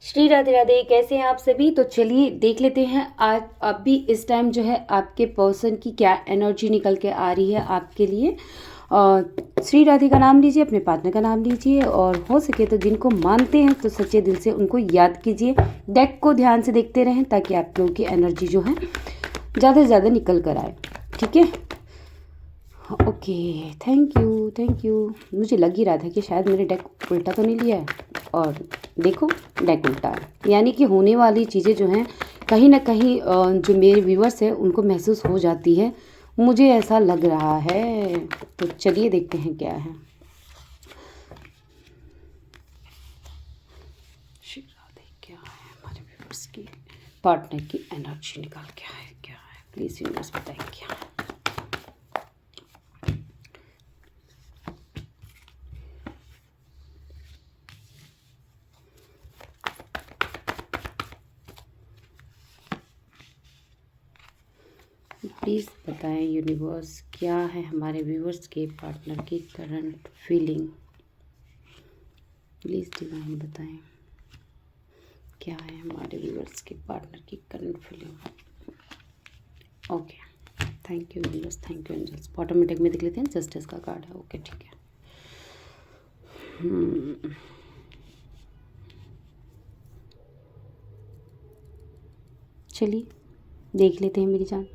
श्री राधे राधे। कैसे हैं आप सभी? तो चलिए देख लेते हैं आज अभी इस टाइम जो है आपके पर्सन की क्या एनर्जी निकल के आ रही है आपके लिए। श्री राधे का नाम लीजिए, अपने पार्टनर का नाम लीजिए और हो सके तो जिनको मानते हैं तो सच्चे दिल से उनको याद कीजिए। डेक को ध्यान से देखते रहें ताकि आप लोगों की एनर्जी जो है ज़्यादा से ज़्यादा निकल कर आए। ठीक है, ओके, थैंक यू। मुझे लग ही रहा था कि शायद मेरे डेक उल्टा तो नहीं लिया है, और देखो डेक उल्टा है, यानी कि होने वाली चीज़ें जो हैं कहीं ना कहीं जो मेरे व्यूअर्स हैं उनको महसूस हो जाती है, मुझे ऐसा लग रहा है। तो चलिए देखते हैं क्या है। क्या है हमारे व्यूअर्स की पार्टनर की एनर्जी निकाल क्या है प्लीज़ यूनिवर्स बताएं क्या है। प्लीज़ बताएं यूनिवर्स क्या है हमारे व्यूवर्स के पार्टनर की करंट फीलिंग। प्लीज़ डिवाइन बताएं क्या है हमारे व्यूवर्स के पार्टनर की current feeling. Okay, thank you universe, thank you angels. Automatic में देख लेते हैं, जस्टिस का कार्ड है। ओके ठीक है। चलिए देख लेते हैं मेरी जान।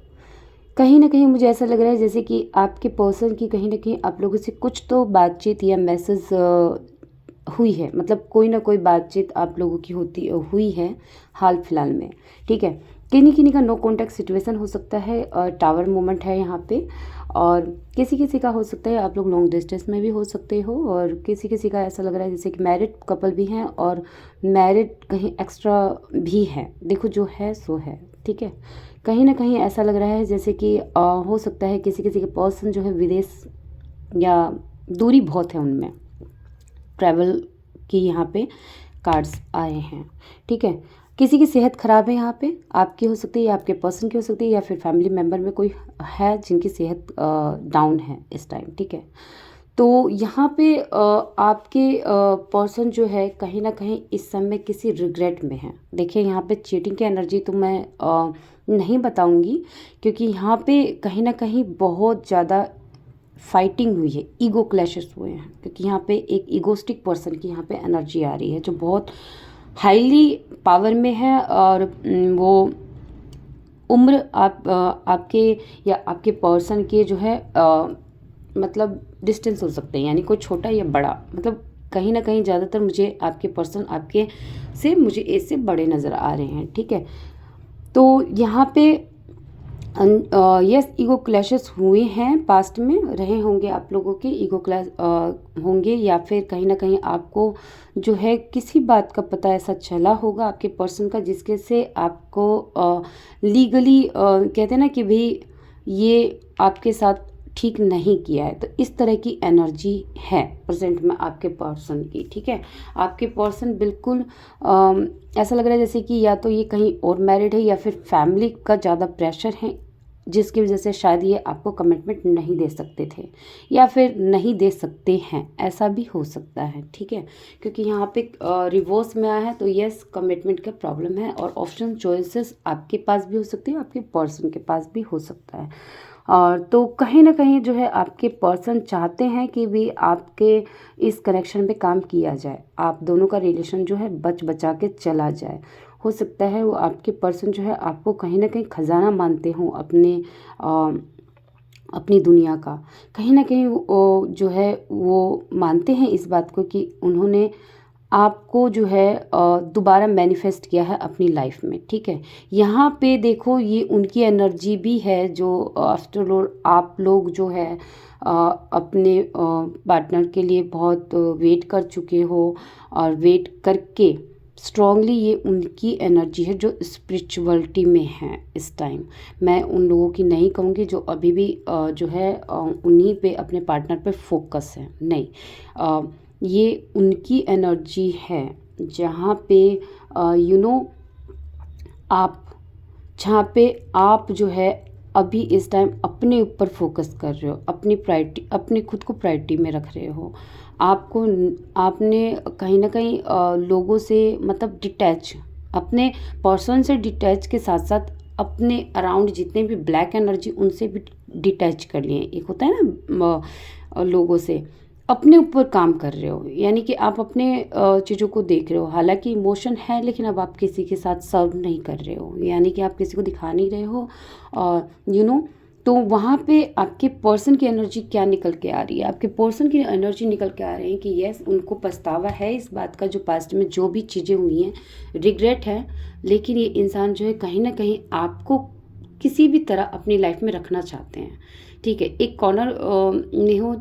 कहीं ना कहीं मुझे ऐसा लग रहा है जैसे कि आपके पर्सन की कहीं ना कहीं आप लोगों से कुछ तो बातचीत या मैसेज हुई है, मतलब कोई ना कोई बातचीत आप लोगों की हुई है हाल फिलहाल में। ठीक है, किन्हीं किन्हीं का नो कॉन्टैक्ट सिचुएशन हो सकता है, टावर मोमेंट है यहाँ पे, और किसी किसी का हो सकता है आप लोग लॉन्ग डिस्टेंस में भी हो सकते हो, और किसी किसी का ऐसा लग रहा है जैसे कि मैरिड कपल भी हैं और मैरिड कहीं एक्स्ट्रा भी है। देखो जो है सो है। ठीक है, कहीं ना कहीं ऐसा लग रहा है जैसे कि हो सकता है किसी किसी के पर्सन जो है विदेश या दूरी बहुत है उनमें, ट्रैवल की यहाँ पे कार्ड्स आए हैं। ठीक है, किसी की सेहत ख़राब है यहाँ पे, आपकी हो सकती है या आपके पर्सन की हो सकती है, या फिर फैमिली मेम्बर में कोई है जिनकी सेहत डाउन है इस टाइम। ठीक है, तो यहाँ पे आपके पर्सन जो है कहीं ना कहीं इस समय किसी रिग्रेट में है। देखिए यहाँ पे चीटिंग की एनर्जी तो मैं नहीं बताऊंगी, क्योंकि यहाँ पे कहीं ना कहीं बहुत ज़्यादा फाइटिंग हुई है, ईगो क्लैशेस हुए हैं, क्योंकि यहाँ पे एक ईगोस्टिक पर्सन की यहाँ पे एनर्जी आ रही है जो बहुत हाईली पावर में है, और वो उम्र आपके या आपके पर्सन के जो है मतलब डिस्टेंस हो सकते हैं, यानी कोई छोटा या बड़ा, मतलब कहीं ना कहीं ज़्यादातर मुझे आपके पर्सन आपके से मुझे एज से बड़े नज़र आ रहे हैं। ठीक है, तो यहाँ पे यस ईगो क्लैशेस हुए हैं, पास्ट में रहे होंगे आप लोगों के ईगो क्लैश होंगे, या फिर कहीं ना कहीं आपको जो है किसी बात का पता ऐसा चला होगा आपके पर्सन का जिसके से आपको लीगली कहते हैं ना कि भाई ये आपके साथ ठीक नहीं किया है। तो इस तरह की एनर्जी है प्रेजेंट में आपके पर्सन की। ठीक है, आपके पर्सन बिल्कुल ऐसा लग रहा है जैसे कि या तो ये कहीं और मैरिड है या फिर फैमिली का ज़्यादा प्रेशर है, जिसकी वजह से शायद ये आपको कमिटमेंट नहीं दे सकते थे या फिर नहीं दे सकते हैं, ऐसा भी हो सकता है। ठीक है, क्योंकि यहाँ पे रिवर्स में आया है, तो यस कमिटमेंट का प्रॉब्लम है, और ऑप्शन चॉइसेस आपके पास भी हो सकती है, आपके पर्सन के पास भी हो सकता है। और तो कहीं ना कहीं जो है आपके पर्सन चाहते हैं कि भी आपके इस कनेक्शन पे काम किया जाए, आप दोनों का रिलेशन जो है बच बचा के चला जाए। हो सकता है वो आपके पर्सन जो है आपको कहीं ना कहीं खजाना मानते हों अपनी दुनिया का, कहीं ना कहीं वो जो है वो मानते हैं इस बात को कि उन्होंने आपको जो है दोबारा मैनिफेस्ट किया है अपनी लाइफ में। ठीक है, यहाँ पे देखो ये उनकी एनर्जी भी है जो आफ्टर ऑल आप लोग जो है अपने पार्टनर के लिए बहुत वेट कर चुके हो, और वेट करके स्ट्रांगली ये उनकी एनर्जी है जो स्पिरिचुअलिटी में है इस टाइम। मैं उन लोगों की नहीं कहूँगी जो अभी भी जो है उन्हीं पे अपने पार्टनर पे फोकस है, नहीं, ये उनकी एनर्जी है जहाँ पे आप जहाँ पे आप जो है अभी इस टाइम अपने ऊपर फोकस कर रहे हो, अपनी प्रायोरिटी अपने खुद को प्रायोरिटी में रख रहे हो, आपको आपने कहीं ना कहीं लोगों से मतलब डिटैच, अपने पर्सन से डिटैच के साथ साथ अपने अराउंड जितने भी ब्लैक एनर्जी उनसे भी डिटैच कर लिए। एक होता है ना लोगों से अपने ऊपर काम कर रहे हो, यानी कि आप अपने चीज़ों को देख रहे हो। हालांकि इमोशन है लेकिन अब आप किसी के साथ सर्व नहीं कर रहे हो, यानी कि आप किसी को दिखा नहीं रहे हो। और तो वहाँ पे आपके पर्सन की एनर्जी क्या निकल के आ रही है, आपके पर्सन की एनर्जी निकल के आ रही है कि यस उनको पछतावा है इस बात का, जो पास्ट में जो भी चीज़ें हुई हैं रिग्रेट है, लेकिन ये इंसान जो है कहीं ना कहीं आपको किसी भी तरह अपनी लाइफ में रखना चाहते हैं। ठीक है, एक कॉर्नर में हो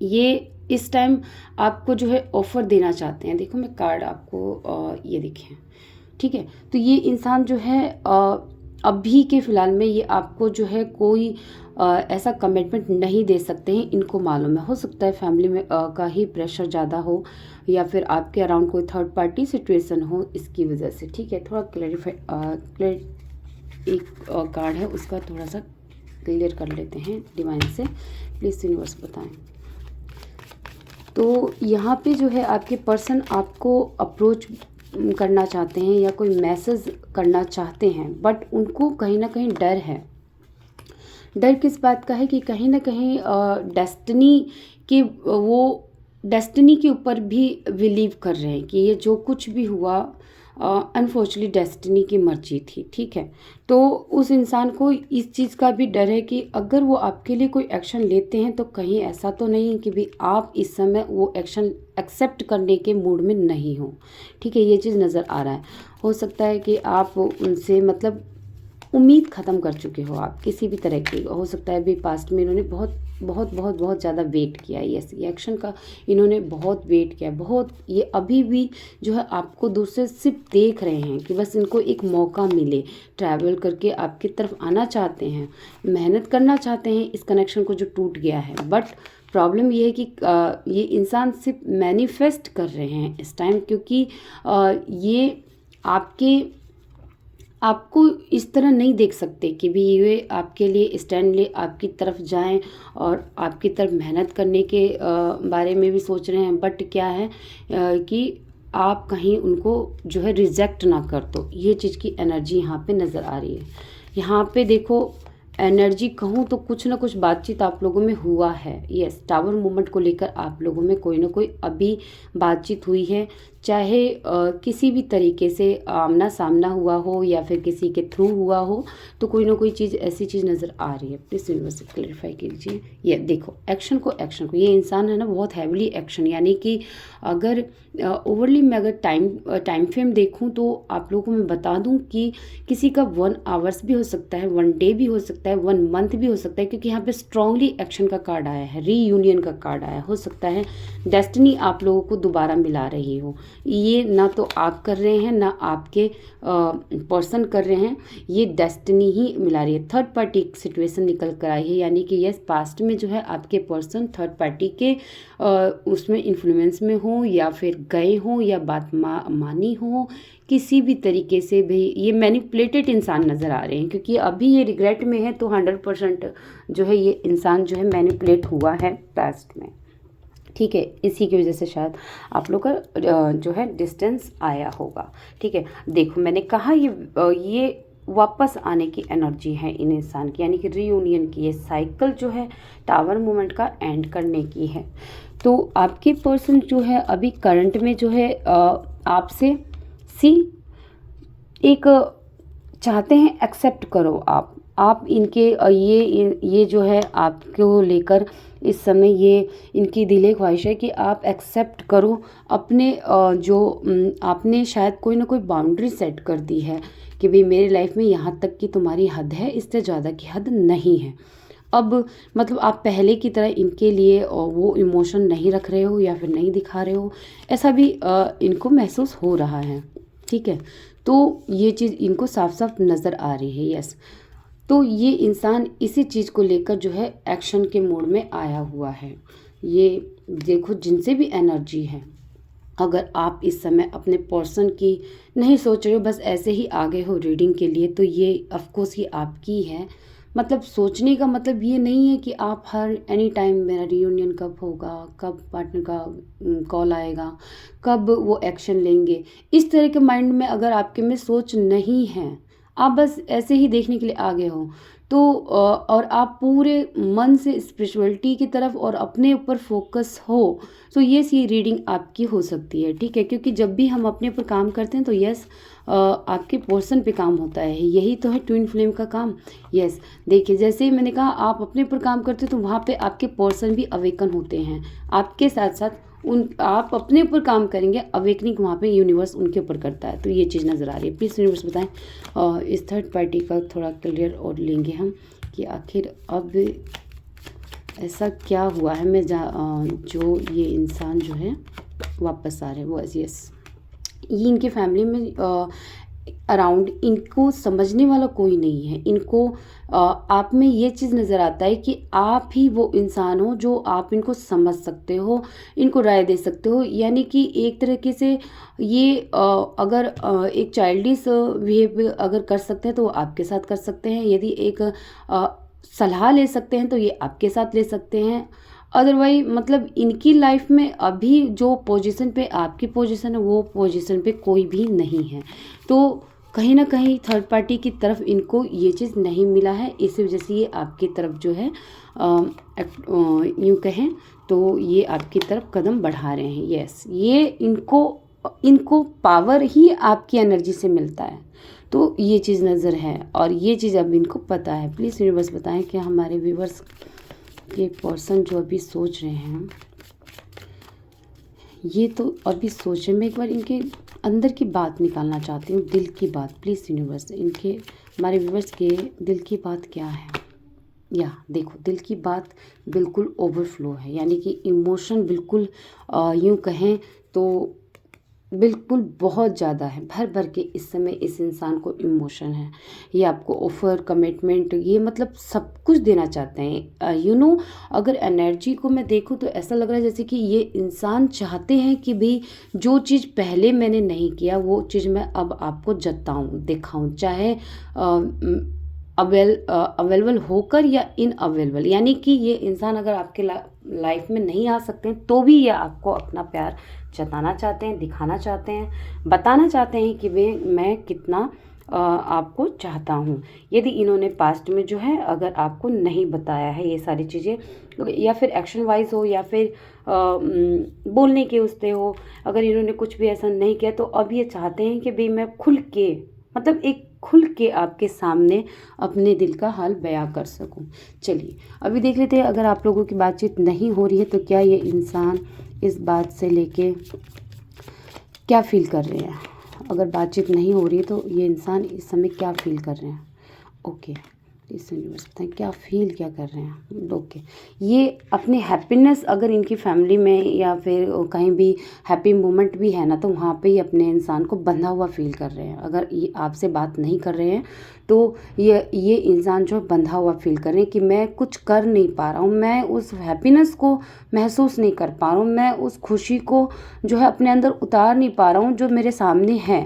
ये इस टाइम आपको जो है ऑफर देना चाहते हैं। देखो मैं कार्ड आपको ये देखें। ठीक है, तो ये इंसान जो है अभी के फ़िलहाल में ये आपको जो है कोई ऐसा कमिटमेंट नहीं दे सकते हैं, इनको मालूम है। हो सकता है फैमिली में का ही प्रेशर ज़्यादा हो या फिर आपके अराउंड कोई थर्ड पार्टी सिचुएशन हो इसकी वजह से। ठीक है, थोड़ा एक कार्ड है उसका थोड़ा सा क्लियर कर लेते हैं डिवाइन से। प्लीज़ यूनिवर्स बताएं। तो यहाँ पे जो है आपके पर्सन आपको अप्रोच करना चाहते हैं या कोई मैसेज करना चाहते हैं, बट उनको कहीं ना कहीं डर है। डर किस बात का है कि कहीं ना कहीं डेस्टिनी के ऊपर भी बिलीव कर रहे हैं कि ये जो कुछ भी हुआ अनफॉर्चुनेटली डेस्टिनी की मर्जी थी। ठीक है, तो उस इंसान को इस चीज़ का भी डर है कि अगर वो आपके लिए कोई एक्शन लेते हैं तो कहीं ऐसा तो नहीं है कि भी आप इस समय वो एक्शन एक्सेप्ट करने के मूड में नहीं हो। ठीक है, ये चीज़ नज़र आ रहा है। हो सकता है कि आप उनसे मतलब उम्मीद ख़त्म कर चुके हो, आप किसी भी तरह की। हो सकता है अभी पास्ट में इन्होंने बहुत बहुत बहुत बहुत ज़्यादा वेट किया है, ये एक्शन का इन्होंने बहुत वेट किया, बहुत। ये अभी भी जो है आपको दूर से सिर्फ देख रहे हैं कि बस इनको एक मौका मिले, ट्रैवल करके आपकी तरफ आना चाहते हैं, मेहनत करना चाहते हैं इस कनेक्शन को जो टूट गया है। बट प्रॉब्लम ये है कि ये इंसान सिर्फ मैनिफेस्ट कर रहे हैं इस टाइम, क्योंकि ये आपको इस तरह नहीं देख सकते कि भी ये आपके लिए स्टैंड ले आपकी तरफ जाएं और आपकी तरफ मेहनत करने के बारे में भी सोच रहे हैं। बट क्या है कि आप कहीं उनको जो है रिजेक्ट ना कर दो, ये चीज़ की एनर्जी यहाँ पे नज़र आ रही है। यहाँ पे देखो एनर्जी कहूँ तो कुछ ना कुछ बातचीत आप लोगों में हुआ है। यस, टावर मूवमेंट को लेकर आप लोगों में कोई ना कोई अभी बातचीत हुई है, चाहे किसी भी तरीके से आमना सामना हुआ हो या फिर किसी के थ्रू हुआ हो, तो कोई ना कोई चीज़ ऐसी चीज़ नज़र आ रही है। प्लीज़ यूनिवर्स क्लैरिफाई कीजिए। ये देखो एक्शन को ये इंसान है ना बहुत हैवीली एक्शन, यानी कि अगर ओवरली मैं अगर टाइम फ्रेम देखूं तो आप लोगों को मैं बता दूं कि किसी का 1 आवर्स भी हो सकता है, 1 डे भी हो सकता है, 1 मंथ भी हो सकता है, क्योंकि यहाँ पे स्ट्रांगली एक्शन का कार्ड आया है, रीयूनियन का कार्ड आया। हो सकता है डेस्टिनी आप लोगों को दोबारा मिला रही हो। ये ना तो आप कर रहे हैं ना आपके पर्सन कर रहे हैं, ये डेस्टिनी ही मिला रही है। थर्ड पार्टी सिचुएशन निकल कर आई है, यानी कि यस पास्ट में जो है आपके पर्सन थर्ड पार्टी के उसमें इन्फ्लुएंस में हो या फिर गए हो या बात मानी हो, किसी भी तरीके से भी ये मैनिपुलेटेड इंसान नज़र आ रहे हैं, क्योंकि अभी ये रिग्रेट में है तो 100% जो है ये इंसान जो है मैनिपुलेट हुआ है पास्ट में। ठीक है, इसी की वजह से शायद आप लोग का जो है डिस्टेंस आया होगा। ठीक है, देखो मैंने कहा ये वापस आने की एनर्जी है इन इंसान की, यानी कि रीयूनियन की, ये साइकिल जो है टावर मूवमेंट का एंड करने की है। तो आपके पर्सन जो है अभी करंट में जो है आपसे एक चाहते हैं एक्सेप्ट करो आप इनके ये जो है आपको लेकर इस समय ये इनकी दिली ख्वाहिश है कि आप एक्सेप्ट करो अपने जो आपने शायद कोई ना कोई बाउंड्री सेट कर दी है कि भाई मेरी लाइफ में यहाँ तक की तुम्हारी हद है, इससे ज़्यादा की हद नहीं है। अब मतलब आप पहले की तरह इनके लिए वो इमोशन नहीं रख रहे हो या फिर नहीं दिखा रहे हो, ऐसा भी इनको महसूस हो रहा है। ठीक है, तो ये चीज़ इनको साफ साफ नज़र आ रही है। यस, तो ये इंसान इसी चीज़ को लेकर जो है एक्शन के मोड में आया हुआ है। ये देखो जिनसे भी एनर्जी है, अगर आप इस समय अपने पर्सन की नहीं सोच रहे हो, बस ऐसे ही आगे हो रीडिंग के लिए, तो ये ऑफकोर्स ये आपकी है। मतलब सोचने का मतलब ये नहीं है कि आप हर एनी टाइम मेरा रियूनियन कब होगा, कब पार्टनर का कॉल आएगा, कब वो एक्शन लेंगे, इस तरह के माइंड में अगर आपके में सोच नहीं है, आप बस ऐसे ही देखने के लिए आगे हो, तो और आप पूरे मन से स्पिरिचुअलिटी की तरफ और अपने ऊपर फोकस हो, तो ये सी रीडिंग आपकी हो सकती है। ठीक है, क्योंकि जब भी हम अपने ऊपर काम करते हैं तो यस आपके पोर्शन पे काम होता है, यही तो है ट्विन फ्लेम का काम। यस, देखिए जैसे ही मैंने कहा आप अपने ऊपर काम करते हो तो वहाँ पे आपके पोर्शन भी अवेकन होते हैं, आपके साथ साथ उन आप अपने ऊपर काम करेंगे, अवेकनिंग वहाँ पे यूनिवर्स उनके ऊपर करता है। तो ये चीज़ नज़र आ रही है। प्लीज़ यूनिवर्स बताएं इस थर्ड पार्टी का थोड़ा क्लियर और लेंगे हम कि आखिर अब ऐसा क्या हुआ है। जो ये इंसान जो है वापस आ रहे हैं वो यस, ये इनके फैमिली में अराउंड इनको समझने वाला कोई नहीं है। इनको आप में ये चीज़ नज़र आता है कि आप ही वो इंसान हो जो आप इनको समझ सकते हो, इनको राय दे सकते हो। यानी कि एक तरीके से ये अगर एक चाइल्डिश बिहेव अगर कर सकते हैं तो वो आपके साथ कर सकते हैं, यदि एक सलाह ले सकते हैं तो ये आपके साथ ले सकते हैं। अदरवाइज मतलब इनकी लाइफ में अभी जो पोजीशन पे आपकी पोजीशन है वो पोजीशन पे कोई भी नहीं है। तो कहीं ना कहीं थर्ड पार्टी की तरफ इनको ये चीज़ नहीं मिला है, इसी वजह से ये आपकी तरफ जो है यूँ कहें तो ये आपकी तरफ कदम बढ़ा रहे हैं। यस, ये इनको पावर ही आपकी एनर्जी से मिलता है, तो ये चीज़ नज़र है और ये चीज़ अब इनको पता है। प्लीज़ यूनिवर्स बताएं कि हमारे व्यूवर्स ये पर्सन जो अभी सोच रहे हैं, ये तो अभी सोचे, मैं एक बार इनके अंदर की बात निकालना चाहती हूँ, दिल की बात। प्लीज़ यूनिवर्स इनके हमारे व्यूवर्स के दिल की बात क्या है। या देखो, दिल की बात बिल्कुल ओवरफ्लो है, यानी कि इमोशन बिल्कुल यूँ कहें तो बिल्कुल बहुत ज़्यादा है, भर भर के इस समय इस इंसान को इमोशन है। ये आपको ऑफर कमिटमेंट ये मतलब सब कुछ देना चाहते हैं। अगर एनर्जी को मैं देखूँ तो ऐसा लग रहा है जैसे कि ये इंसान चाहते हैं कि भाई जो चीज़ पहले मैंने नहीं किया वो चीज़ मैं अब आपको जताऊँ, दिखाऊँ, चाहे अवेलेबल होकर या इन अवेलेबल। यानी कि ये इंसान अगर आपके लाइफ में नहीं आ सकते हैं तो भी ये आपको अपना प्यार जताना चाहते हैं, दिखाना चाहते हैं, बताना चाहते हैं कि मैं कितना आपको चाहता हूँ। यदि इन्होंने पास्ट में जो है अगर आपको नहीं बताया है ये सारी चीज़ें, या फिर एक्शन वाइज हो या फिर बोलने के उससे हो, अगर इन्होंने कुछ भी ऐसा नहीं किया तो अब ये चाहते हैं कि भाई मैं खुल के मतलब एक खुल के आपके सामने अपने दिल का हाल बयां कर सकूं। चलिए अभी देख लेते हैं, अगर आप लोगों की बातचीत नहीं हो रही है तो क्या ये इंसान इस बात से लेके क्या फील कर रहे हैं। अगर बातचीत नहीं हो रही है तो ये इंसान इस समय क्या फील कर रहे हैं। ओके, इस यूनिवर्स बताएं क्या फील क्या कर रहे हैं। ओके, ये अपनी हैप्पीनेस अगर इनकी फैमिली में या फिर कहीं भी हैप्पी मोमेंट भी है ना तो वहाँ पे ही अपने इंसान को बंधा हुआ फील कर रहे हैं। अगर ये आपसे बात नहीं कर रहे हैं तो ये इंसान जो बंधा हुआ फील कर रहे हैं कि मैं कुछ कर नहीं पा रहा हूँ, मैं उस हैप्पीनेस को महसूस नहीं कर पा रहा हूँ, मैं उस खुशी को जो है अपने अंदर उतार नहीं पा रहा हूँ जो मेरे सामने है।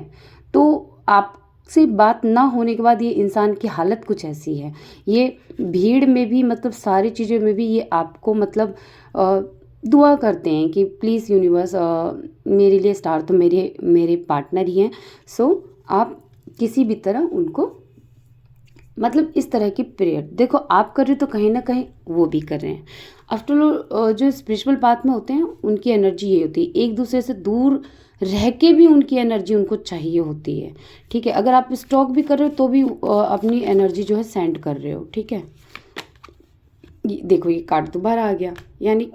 तो आप से बात ना होने के बाद ये इंसान की हालत कुछ ऐसी है, ये भीड़ में भी मतलब सारी चीज़ों में भी ये आपको मतलब दुआ करते हैं कि प्लीज़ यूनिवर्स मेरे लिए स्टार तो मेरे पार्टनर ही हैं, सो आप किसी भी तरह उनको मतलब इस तरह की प्रेयर देखो आप कर रहे हो तो कहीं ना कहीं वो भी कर रहे हैं। आफ्टर ऑल जो स्पिरिचुअल पाथ में होते हैं उनकी एनर्जी ये होती है, एक दूसरे से दूर रह के भी उनकी एनर्जी उनको चाहिए होती है। ठीक है, अगर आप स्टॉक भी कर रहे हो तो भी अपनी एनर्जी जो है सेंड कर रहे हो। ठीक है, देखो ये कार्ड दोबारा आ गया, यानी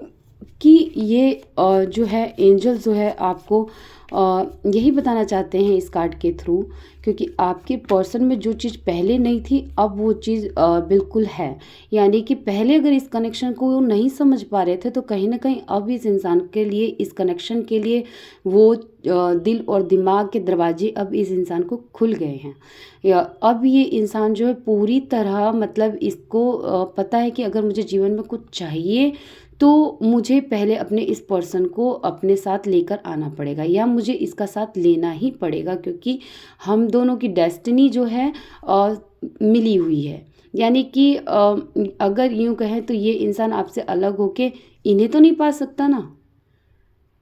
कि ये जो है एंजल जो है आपको यही बताना चाहते हैं इस कार्ड के थ्रू, क्योंकि आपके पर्सन में जो चीज़ पहले नहीं थी अब वो चीज़ बिल्कुल है। यानी कि पहले अगर इस कनेक्शन को वो नहीं समझ पा रहे थे तो कहीं ना कहीं अब इस इंसान के लिए इस कनेक्शन के लिए वो दिल और दिमाग के दरवाजे अब इस इंसान को खुल गए हैं। या अब ये इंसान जो है पूरी तरह मतलब इसको पता है कि अगर मुझे जीवन में कुछ चाहिए तो मुझे पहले अपने इस पर्सन को अपने साथ लेकर आना पड़ेगा या मुझे इसका साथ लेना ही पड़ेगा, क्योंकि हम दोनों की डेस्टिनी जो है मिली हुई है। यानी कि अगर यूँ कहें तो ये इंसान आपसे अलग होके इन्हें तो नहीं पा सकता ना,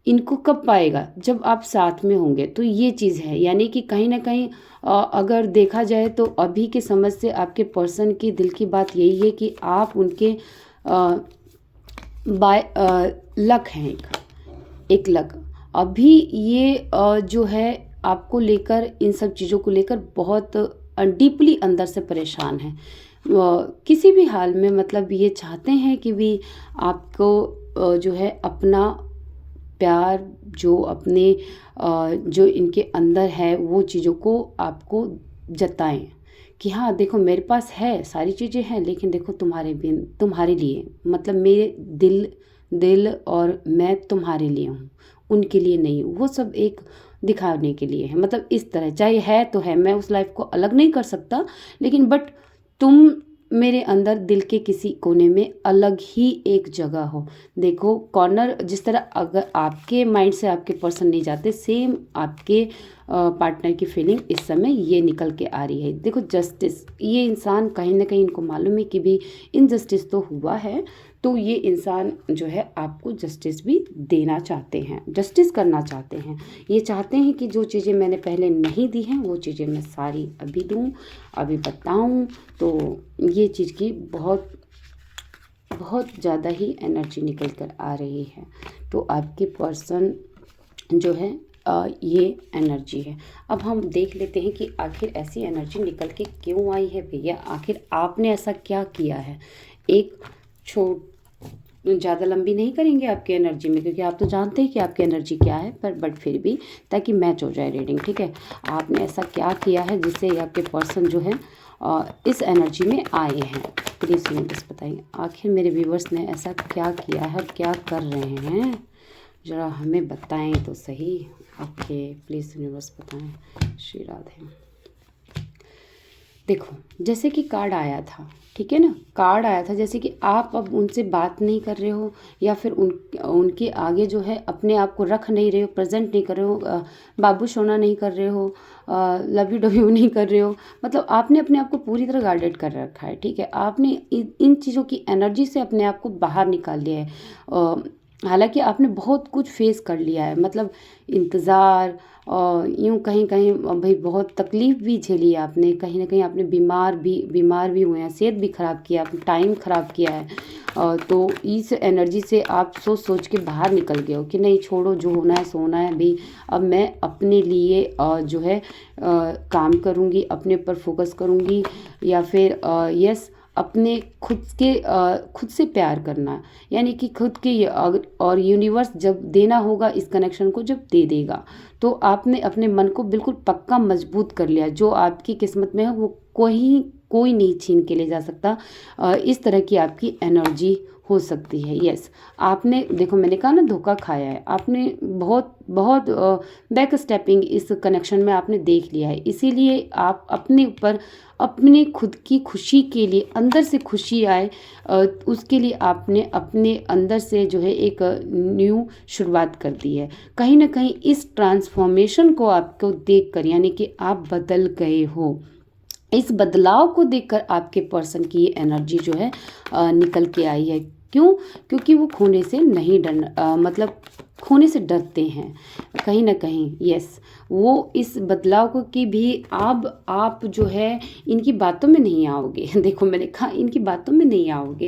इनको कब पाएगा, जब आप साथ में होंगे। तो ये चीज़ है, यानी कि कहीं ना कहीं अगर देखा जाए तो अभी के समझ से आपके पर्सन की दिल की बात यही है कि आप उनके अ, बाय लक हैं, एक लक। अभी ये जो है आपको लेकर, इन सब चीज़ों को लेकर बहुत डीपली अंदर से परेशान है। किसी भी हाल में मतलब ये चाहते हैं कि भी आपको जो है अपना प्यार, जो अपने जो इनके अंदर है वो चीज़ों को आपको जताएं कि हाँ देखो मेरे पास है, सारी चीज़ें हैं, लेकिन देखो तुम्हारे बिन, तुम्हारे लिए, मतलब मेरे दिल दिल और मैं तुम्हारे लिए हूँ, उनके लिए नहीं हूँ। वो सब एक दिखाने के लिए है, मतलब इस तरह, चाहे है तो है, मैं उस लाइफ को अलग नहीं कर सकता, लेकिन बट तुम मेरे अंदर दिल के किसी कोने में अलग ही एक जगह हो। देखो कॉर्नर जिस तरह, अगर आपके माइंड से आपके पर्सन नहीं जाते, सेम आपके पार्टनर की फीलिंग इस समय ये निकल के आ रही है। देखो जस्टिस, ये इंसान कहीं ना कहीं इनको मालूम है कि भी इनजस्टिस तो हुआ है, तो ये इंसान जो है आपको जस्टिस भी देना चाहते हैं, जस्टिस करना चाहते हैं। ये चाहते हैं कि जो चीज़ें मैंने पहले नहीं दी हैं वो चीज़ें मैं सारी अभी दूँ, अभी बताऊँ। तो ये चीज़ की बहुत बहुत ज़्यादा ही एनर्जी निकल कर आ रही है। तो आपके पर्सन जो है ये एनर्जी है। अब हम देख लेते हैं कि आखिर ऐसी एनर्जी निकल के क्यों आई है भैया, आखिर आपने ऐसा क्या किया है। एक छोट ज़्यादा लंबी नहीं करेंगे आपकी एनर्जी में, क्योंकि आप तो जानते हैं कि आपकी एनर्जी क्या है, पर बट फिर भी ताकि मैच हो जाए रीडिंग, ठीक है। आपने ऐसा क्या किया है जिससे आपके पर्सन जो है इस एनर्जी में आए हैं, प्लीज़ यूनिवर्स बताइए। आखिर मेरे व्यूवर्स ने ऐसा क्या किया है और क्या कर रहे हैं, ज़रा हमें बताएं तो सही। ओके प्लीज़ यूनिवर्स बताएं। श्री राधे। देखो जैसे कि कार्ड आया था, ठीक है ना, कार्ड आया था जैसे कि आप अब उनसे बात नहीं कर रहे हो, या फिर उनके आगे जो है अपने आप को रख नहीं रहे हो, प्रेजेंट नहीं कर रहे हो, बाबू सोना नहीं कर रहे हो, लव यू डब्यू नहीं कर रहे हो, मतलब आपने अपने आप को पूरी तरह गार्डेड कर रखा है, ठीक है। आपने इन चीज़ों की एनर्जी से अपने आप को बाहर निकाल लिया है। हालांकि आपने बहुत कुछ फेस कर लिया है, मतलब इंतज़ार, और यूँ कहीं कहीं भाई बहुत तकलीफ़ भी झेली है आपने, कहीं ना कहीं आपने बीमार भी हुए हैं, सेहत भी ख़राब किया, आपने टाइम ख़राब किया है। तो इस एनर्जी से आप सोच सोच के बाहर निकल गए हो कि नहीं छोड़ो, जो होना है सो होना है भी, अब मैं अपने लिए जो है काम करूँगी, अपने पर फोकस करूँगी, या फिर यस अपने खुद से प्यार करना, यानी कि खुद के और यूनिवर्स जब देना होगा इस कनेक्शन को, जब दे देगा, तो आपने अपने मन को बिल्कुल पक्का मजबूत कर लिया। जो आपकी किस्मत में है वो कोई नहीं छीन के ले जा सकता। इस तरह की आपकी एनर्जी हो सकती है। यस आपने देखो, मैंने कहा ना धोखा खाया है आपने, बहुत बहुत बैक स्टेपिंग इस कनेक्शन में आपने देख लिया है, इसीलिए आप अपने ऊपर, अपने खुद की खुशी के लिए, अंदर से खुशी आए उसके लिए आपने अपने अंदर से जो है एक न्यू शुरुआत कर दी है। कहीं ना कहीं इस ट्रांसफॉर्मेशन को आपको देखकर, यानी कि आप बदल गए हो, इस बदलाव को देखकर आपके पर्सन की ये एनर्जी जो है निकल के आई है। क्यों? क्योंकि वो खोने से नहीं मतलब खोने से डरते हैं कहीं ना कहीं। यस वो इस बदलाव को की भी आप जो है इनकी बातों में नहीं आओगे। देखो मैंने कहा इनकी बातों में नहीं आओगे,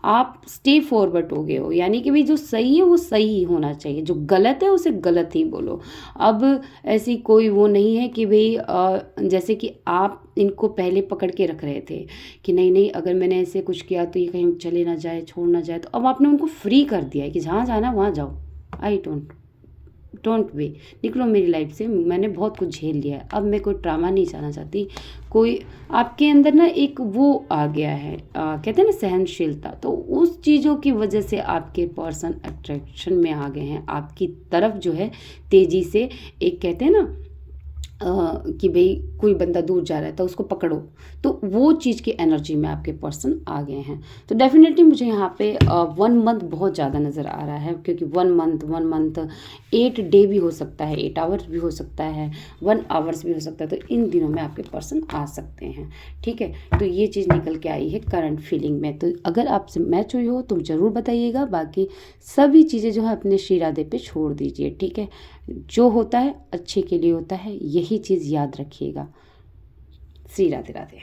आप स्टे फॉरवर्ड हो गए हो, यानी कि भाई जो सही है वो सही ही होना चाहिए, जो गलत है उसे गलत ही बोलो। अब ऐसी कोई वो नहीं है कि भाई जैसे कि आप इनको पहले पकड़ के रख रहे थे कि नहीं नहीं अगर मैंने ऐसे कुछ किया तो ये कहीं चले ना जाए, छोड़ ना जाए, तो अब आपने उनको फ्री कर दिया है कि जहाँ जाना वहाँ जाओ, आई डोंट वे, निकलो मेरी लाइफ से, मैंने बहुत कुछ झेल लिया है, अब मैं कोई ड्रामा नहीं चाहना चाहती। कोई आपके अंदर ना एक वो आ गया है, कहते हैं ना सहनशीलता, तो उस चीज़ों की वजह से आपके पर्सन अट्रैक्शन में आ गए हैं आपकी तरफ, जो है तेज़ी से, एक कहते हैं ना कि भाई कोई बंदा दूर जा रहा है तो उसको पकड़ो, तो वो चीज़ की एनर्जी में आपके पर्सन आ गए हैं। तो डेफिनेटली मुझे यहाँ पे 1 मंथ बहुत ज़्यादा नज़र आ रहा है, क्योंकि 1 मंथ 8 डे भी हो सकता है, 8 आवर्स भी हो सकता है, 1 आवर्स भी हो सकता है। तो इन दिनों में आपके पर्सन आ सकते हैं, ठीक है। तो ये चीज़ निकल के आई है करंट फीलिंग में। तो अगर आपसे मैच हुई हो तो ज़रूर बताइएगा, बाकी सभी चीज़ें जो है अपने श्री राधे पे छोड़ दीजिए, ठीक है। जो होता है अच्छे के लिए होता है, यही चीज़ याद रखिएगा। श्री राधे राधे।